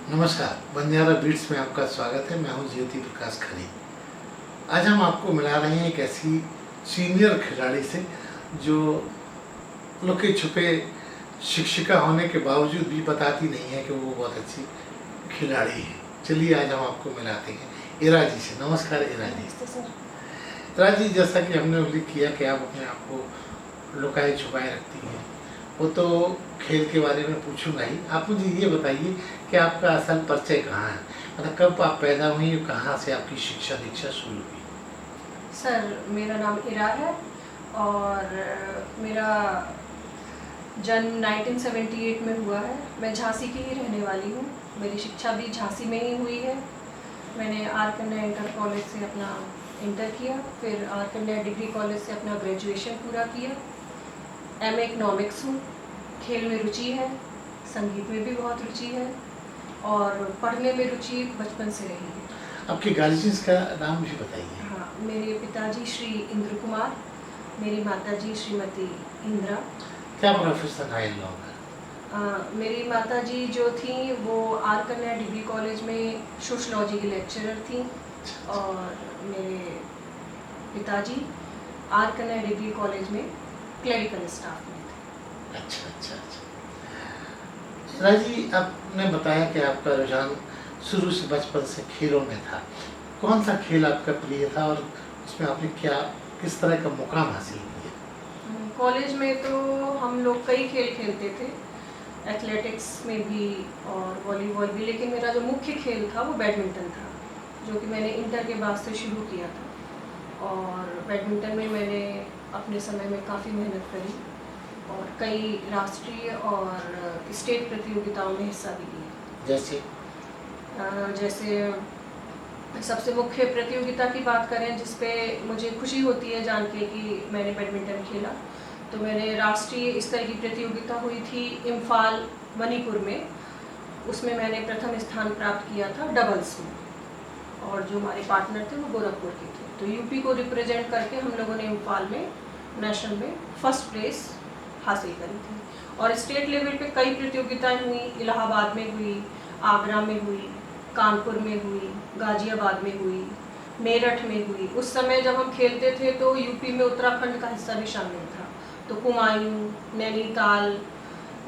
नमस्कार, बंजारा बीट्स में आपका स्वागत है। मैं हूं ज्योति प्रकाश खरे। आज हम आपको मिला रहे हैं एक ऐसी सीनियर खिलाड़ी से जो लुके छुपे शिक्षिका होने के बावजूद भी बताती नहीं है कि वो बहुत अच्छी खिलाड़ी है। चलिए आज हम आपको मिलाते हैं इरा जी से। नमस्कार इरा जी। इरा जी, जैसा कि हमने उल्लेख किया कि आप अपने आप को लुकाए छुपाए रखती हैं, वो तो खेल के बारे में पूछूंगा ही। आप मुझे ये बताइए कि आपका असल परिचय कहाँ है, मतलब कब आप पैदा हुई और कहाँ से आपकी शिक्षा दीक्षा शुरू हुई? सर, मेरा नाम इरा है और मेरा जन्म 1978 में हुआ है। मैं झांसी की ही रहने वाली हूँ। मेरी शिक्षा भी झांसी में ही हुई है। मैंने आर कन्या इंटर कॉलेज से अपना इंटर किया, फिर आर कन्या डिग्री कॉलेज से अपना ग्रेजुएशन पूरा किया। एमए इकोनॉमिक्स हूँ। खेल में रुचि है, संगीत में भी बहुत रुचि है और पढ़ने में रुचि बचपन से रही है। आपके गार्जियंस का नाम भी बताइए। हाँ, मेरे पिताजी श्री इंद्र कुमार, मेरी माताजी श्रीमती इंदिरा। क्या प्रोफेशन है इन लोगों का? मेरी माताजी जो थी वो आर कन्या डिग्री कॉलेज में सोशलॉजी की लेक्चरर थी और मेरे पिताजी आर कन्या डिग्री कॉलेज में क्लरिकल स्टाफ में थे। अच्छा अच्छा अच्छा। इरा जी, आपने बताया कि आपका रुझान शुरू से बचपन से खेलों में था। कौन सा खेल आपका प्रिय था और उसमें आपने किस तरह का मुकाम हासिल किया? कॉलेज में तो हम लोग कई खेल खेलते थे, एथलेटिक्स में भी और वॉलीबॉल भी, लेकिन मेरा जो मुख्य खेल था वो बैडमिंटन था, जो कि मैंने इंटर के बाद से शुरू किया था। और बैडमिंटन में मैंने अपने समय में काफ़ी मेहनत करी और कई राष्ट्रीय और स्टेट प्रतियोगिताओं में हिस्सा भी लिया। जैसे सबसे मुख्य प्रतियोगिता की बात करें जिस पे मुझे खुशी होती है जान के कि मैंने बैडमिंटन खेला, तो मैंने राष्ट्रीय स्तर की प्रतियोगिता हुई थी इम्फाल मणिपुर में। उसमें मैंने प्रथम स्थान प्राप्त किया था डबल्स में, और जो हमारे पार्टनर थे वो गोरखपुर के थे। तो यूपी को रिप्रेजेंट करके हम लोगों ने इम्फाल में नेशनल में फर्स्ट प्लेस हासिल करी थी। और स्टेट लेवल पे कई प्रतियोगिताएं हुई, इलाहाबाद में हुई, आगरा में हुई, कानपुर में हुई, गाजियाबाद में हुई, मेरठ में हुई। उस समय जब हम खेलते थे तो यूपी में उत्तराखंड का हिस्सा भी शामिल था, तो कुमायूं, नैनीताल,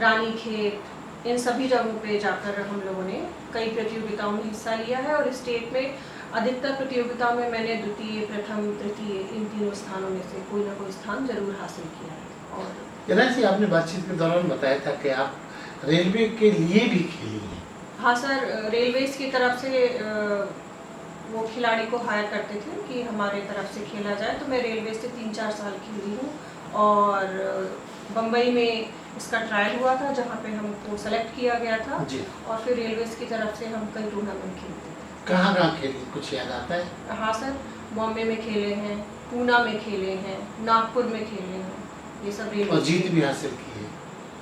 रानीखेत, इन सभी जगहों पे जाकर हम लोगों ने कई प्रतियोगिताओं में हिस्सा लिया है। और स्टेट में अधिकतर प्रतियोगिताओं में मैंने द्वितीय, प्रथम, तृतीय, इन तीनों स्थानों में से कोई ना कोई स्थान जरूर हासिल किया है। और इरा जी, आपने बातचीत के दौरान बताया था कि आप रेलवे के लिए भी खेली हैं। हाँ सर, रेलवेज की तरफ से वो खिलाड़ी को हायर करते थे कि हमारे तरफ से खेला जाए, तो मैं रेलवे से 3-4 साल खेली हूँ। और बम्बई में इसका ट्रायल हुआ था जहाँ पे हमको सेलेक्ट किया गया था जी। और फिर रेलवेज की तरफ से हम कई टूर्नामेंट खेलते थे। कहाँ कहाँ खेली, कुछ याद आता है? हाँ सर, बॉम्बे में खेले हैं, पूना में खेले हैं, नागपुर में खेले हैं, ये सब और रेलवे जीत भी हासिल की है?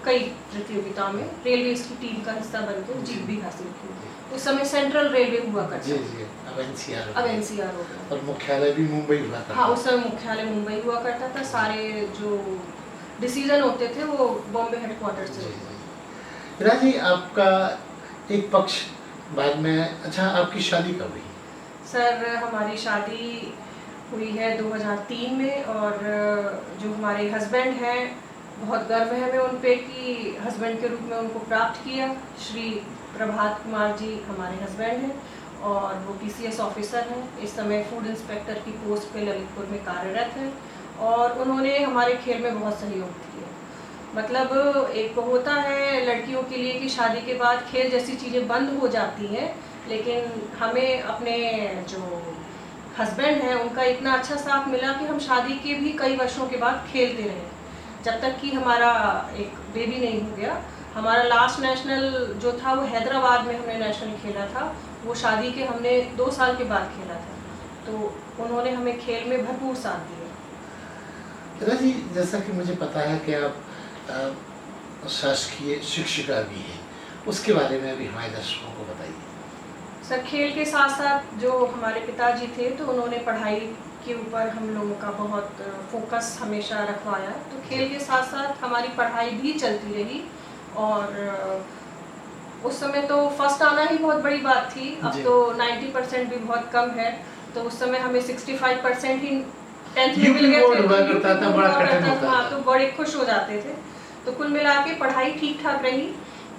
कई प्रतियोगिताओं में रेलवे की टीम का हिस्सा बनकर जीत भी हासिल की। उस समय सेंट्रल रेलवे हुआ करता जी था। जी, अब एनसीआर अब एनसीआर हो गया। और मुख्यालय भी मुंबई हुआ था। हाँ, उस समय मुख्यालय मुंबई हुआ करता था। सारे जो डिसीजन होते थे वो बॉम्बे हेडक्वार्टर से होते थे। इरा जी, आपका एक पक्ष बाद में, अच्छा आपकी शादी कब हुई? सर, हमारी शादी हुई है 2003 में और जो हमारे हस्बैंड हैं, बहुत गर्व है हमें उन पे कि हस्बैंड के रूप में उनको प्राप्त किया। श्री प्रभात कुमार जी हमारे हस्बैंड हैं और वो पीसीएस ऑफिसर हैं। इस समय फूड इंस्पेक्टर की पोस्ट पे ललितपुर में कार्यरत हैं और उन्होंने हमारे खेल में बहुत सहयोग किया। मतलब एक होता है लड़कियों के लिए कि शादी के बाद खेल जैसी चीज़ें बंद हो जाती हैं, लेकिन हमें अपने जो हस्बैंड हैं उनका इतना अच्छा साथ मिला कि हम शादी के भी कई वर्षों के बाद खेलते रहे, जब तक कि हमारा एक बेबी नहीं हो गया। हमारा लास्ट नेशनल जो था वो हैदराबाद में हमने नेशनल खेला था, वो शादी के हमने 2 साल के बाद खेला था। तो उन्होंने हमें खेल में भरपूर साथ दिया। इरा जी, जैसा कि मुझे पता है कि आप शासकीय शिक्षिका भी हैं, उसके बारे में भी हमारे दर्शकों को बताइए। सर, खेल के साथ साथ जो हमारे पिताजी थे तो उन्होंने पढ़ाई के ऊपर हम लोगों का बहुत फोकस हमेशा रखवाया, तो खेल के साथ साथ हमारी पढ़ाई भी चलती रही। और उस समय तो फर्स्ट आना ही बहुत बड़ी बात थी, अब जी। तो 90% भी बहुत कम है। तो उस समय हमें 65% ही 10th में मिल यूपी गए बोर्ड थे, हुआ तो करता यूपी था, बोर्ड बड़ा हुआ कठिन करता होता था, था। तो बड़े खुश हो जाते थे। तो कुल मिला के पढ़ाई ठीक ठाक रही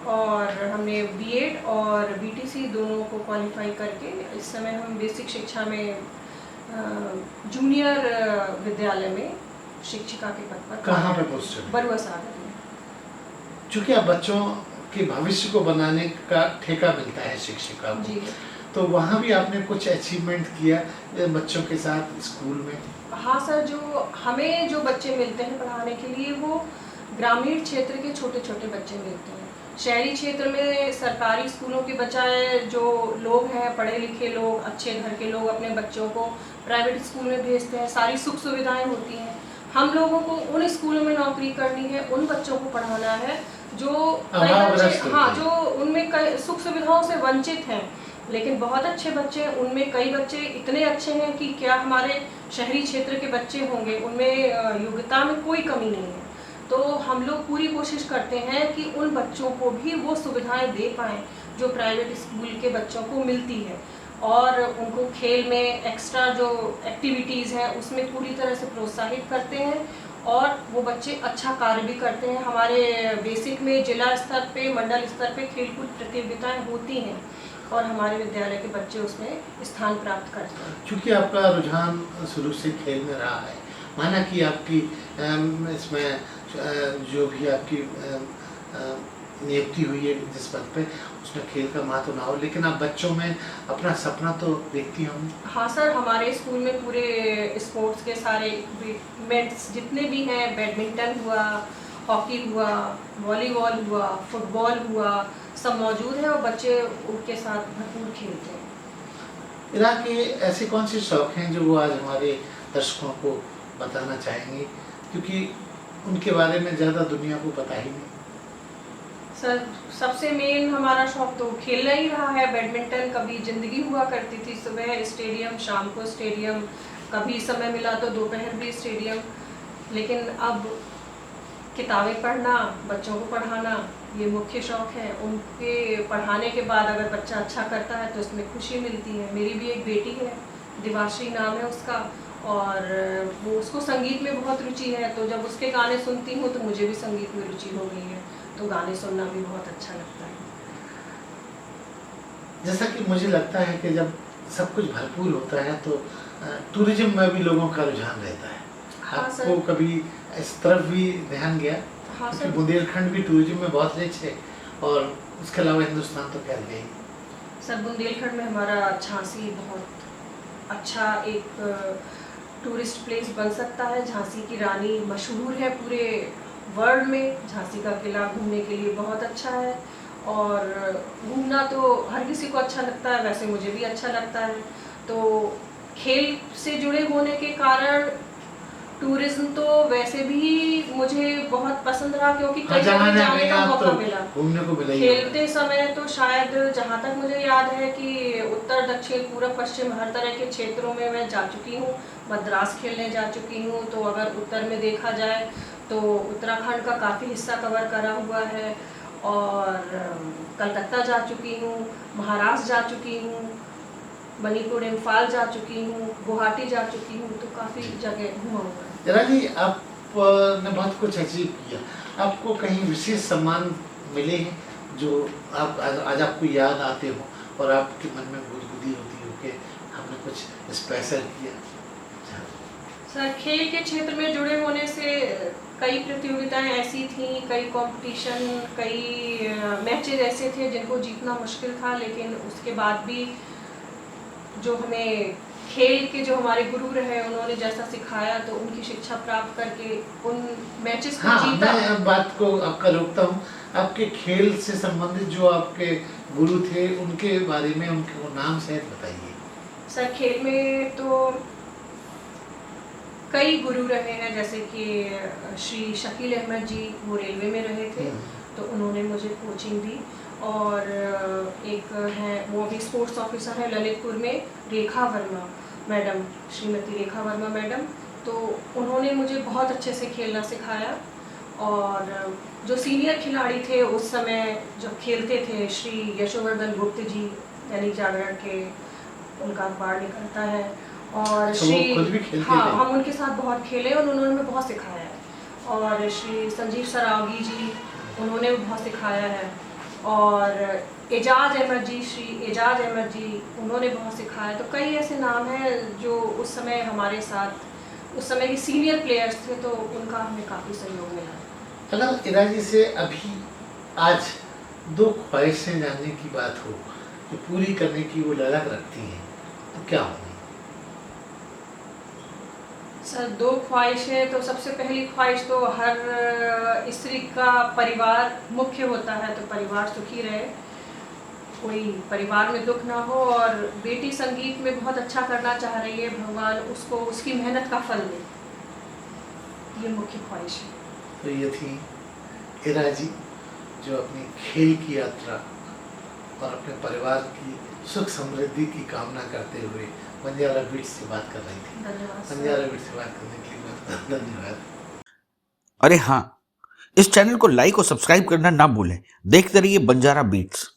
और हमने बीएड और बीटीसी दोनों को क्वालिफाई करके इस समय हम बेसिक शिक्षा में जूनियर विद्यालय में शिक्षिका के पद पर कहाँ पे कार्यरत हूँ। पोस्टेड है? बरुआ सागर में। चूंकि आप बच्चों के भविष्य को बनाने का ठेका मिलता है शिक्षिका को, जी तो वहाँ भी आपने कुछ अचीवमेंट किया बच्चों के साथ स्कूल में? हाँ सर, जो बच्चे मिलते हैं पढ़ाने के लिए वो ग्रामीण क्षेत्र के छोटे छोटे बच्चे मिलते हैं। शहरी क्षेत्र में सरकारी स्कूलों के बजाय जो लोग हैं, पढ़े लिखे लोग, अच्छे घर के लोग अपने बच्चों को प्राइवेट स्कूल में भेजते हैं, सारी सुख सुविधाएं होती हैं। हम लोगों को उन स्कूलों में नौकरी करनी है, उन बच्चों को पढ़ाना है जो कई बच्चे, हाँ, जो उनमें कई सुख सुविधाओं से वंचित हैं। लेकिन बहुत अच्छे बच्चे हैं, उनमें कई बच्चे इतने अच्छे हैं कि क्या हमारे शहरी क्षेत्र के बच्चे होंगे, उनमें योग्यता में कोई कमी नहीं है। तो हम लोग पूरी कोशिश करते हैं कि उन बच्चों को भी वो सुविधाएं दे पाएँ जो प्राइवेट स्कूल के बच्चों को मिलती है, और उनको खेल में एक्स्ट्रा जो एक्टिविटीज़ हैं उसमें पूरी तरह से प्रोत्साहित करते हैं, और वो बच्चे अच्छा कार्य भी करते हैं। हमारे बेसिक में जिला स्तर पे, मंडल स्तर पे खेलकूद प्रतियोगिताएं होती हैं और हमारे विद्यालय के बच्चे उसमें स्थान प्राप्त करते हैं। क्योंकि आपका रुझान शुरू से खेल में रहा है, माना कि आपकी इसमें जो भी आपकी नियुक्ति हुई है जिस पद पे, उसमें खेल का महत्व ना हो, लेकिन आप बच्चों में अपना सपना तो देखती होंगी। हाँ सर, हमारे स्कूल में पूरे स्पोर्ट्स के सारे इवेंट्स जितने भी हैं, बैडमिंटन हुआ, हॉकी हुआ, वॉलीबॉल हुआ, फुटबॉल हुआ, सब मौजूद है और बच्चे उनके साथ भरपूर खेलते हैं। इरा के ऐसे कौन से शौक हैं जो वो आज हमारे दर्शकों को बताना चाहेंगे, क्योंकि उनके बारे में ज़्यादा दुनिया को पता ही नहीं। सर, सबसे मेन हमारा शौक तो खेलना ही रहा है। बैडमिंटन कभी ज़िंदगी हुआ करती थी, सुबह स्टेडियम, शाम को स्टेडियम, कभी समय मिला तो दोपहर भी स्टेडियम। लेकिन अब किताबें पढ़ना, बच्चों को पढ़ाना, ये मुख्य शौक है। उनके पढ़ाने के बाद अगर बच्चा अच्छा करता है तो उसमें खुशी मिलती है। मेरी भी एक बेटी है, दिवाश्री नाम है उसका, और वो उसको संगीत में बहुत रुचि है, तो जब उसके गाने सुनती हूँ तो मुझे भी संगीत में रुचि हो गई है, तो गाने सुनना भी बहुत अच्छा लगता है। जैसा कि मुझे लगता है कि जब सब कुछ भरपूर होता है तो टूरिज्म में भी लोगों का रुझान रहता है। हाँ आपको सर। कभी इस तरफ भी ध्यान गया? हाँ क्योंकि सर। बुंदेलखंड भी टूरिज्म में बहुत रिच है, और उसके अलावा हिंदुस्तान तो क्या गई। सर, बुंदेलखंड में हमारा झांसी बहुत अच्छा एक टूरिस्ट प्लेस बन सकता है। झांसी की रानी मशहूर है पूरे वर्ल्ड में। झांसी का किला घूमने के लिए बहुत अच्छा है, और घूमना तो हर किसी को अच्छा लगता है, वैसे मुझे भी अच्छा लगता है। तो खेल से जुड़े होने के कारण टूरिज्म तो वैसे भी मुझे बहुत पसंद रहा, क्योंकि कई जगह जाने का मौका मिला। घूमने को मिला ही खेलते समय तो शायद, जहाँ तक मुझे याद है, कि उत्तर, दक्षिण, पूरब, पश्चिम हर तरह के क्षेत्रों में मैं जा चुकी हूँ। मद्रास खेलने जा चुकी हूँ, तो अगर उत्तर में देखा जाए तो उत्तराखंड का काफ़ी हिस्सा कवर करा हुआ है, और कलकत्ता जा चुकी हूँ, महाराष्ट्र जा चुकी हूँ, मणिपुर, इम्फाल जा चुकी हूँ, गुवाहाटी जा चुकी हूँ, तो काफ़ी जगह घूमा हुआ है। जरा जी, आपने बहुत कुछ अचीव किया, आपको कहीं विशेष सम्मान मिले हैं जो आप आज आपको याद आते हो और आपके मन में गुदगुदी होती हो कि हमने कुछ स्पेशल किया? सर, खेल के क्षेत्र में जुड़े होने से कई प्रतियोगिताएं ऐसी थीं, कई कंपटीशन, कई मैचेस ऐसे थे जिनको जीतना मुश्किल था, लेकिन उसके बाद भी जो हमें खेल के जो हमारे गुरु रहे, उन्होंने जैसा सिखाया, तो उनकी शिक्षा प्राप्त करके उन मैचेस को जीता। मैं अब बात को आपका रोकता हूँ। आपके खेल से संबंधित जो आपके गुरु थे, उनके बारे में, उनके नाम सहित बताइए। सर, खेल में तो कई गुरु रहे हैं, जैसे कि श्री शकील अहमद जी, वो रेलवे में रहे थे, तो उन्होंने मुझे कोचिंग दी। और एक है, वो अभी स्पोर्ट्स ऑफिसर है ललितपुर में, रेखा वर्मा मैडम, श्रीमती रेखा वर्मा मैडम, तो उन्होंने मुझे बहुत अच्छे से खेलना सिखाया। और जो सीनियर खिलाड़ी थे उस समय जब खेलते थे, श्री यशोवर्धन गुप्त जी दैनिक जागरण के, उनका अखबार निकलता है, और तो वो खुद भी खेलते हाँ, थे? हम उनके साथ बहुत खेले और उन्होंने हमें बहुत सिखाया है। और श्री संजीव सरावगी जी, उन्होंने भी बहुत सिखाया है। और एजाज अहमद जी, श्री एजाज अहमद जी, उन्होंने बहुत सिखाया। तो कई ऐसे नाम हैं जो उस समय हमारे साथ, उस समय के सीनियर प्लेयर्स थे, तो उनका हमें काफ़ी सहयोग मिला। अगर इरा जी से अभी आज दो ख्वाहिशें जानने की बात हो जो पूरी करने की वो ललक रखती हैं, तो क्या होगी? सर, दो ख्वाहिशें तो सबसे पहली ख्वाहिश तो हर स्त्री का परिवार मुख्य होता है, तो परिवार सुखी रहे, कोई परिवार में दुख ना हो। और बेटी संगीत में बहुत अच्छा करना चाह रही है, भगवान उसको उसकी मेहनत का फल दे, ये मुख्य ख्वाहिश है। तो ये थी इरा जी जो अपनी खेल की यात्रा और अपने परिवार की सुख समृद्धि की कामना करते हुए बंजारा बीट्स से बात कर रही थी। धन्यवाद सर। बंजारा बीट्स से बात करने के लिए बहुत धन्यवाद। अरे हाँ, इस चैनल को लाइक और सब्सक्राइब करना ना भूलें। देखते रहिए बंजारा बीट्स।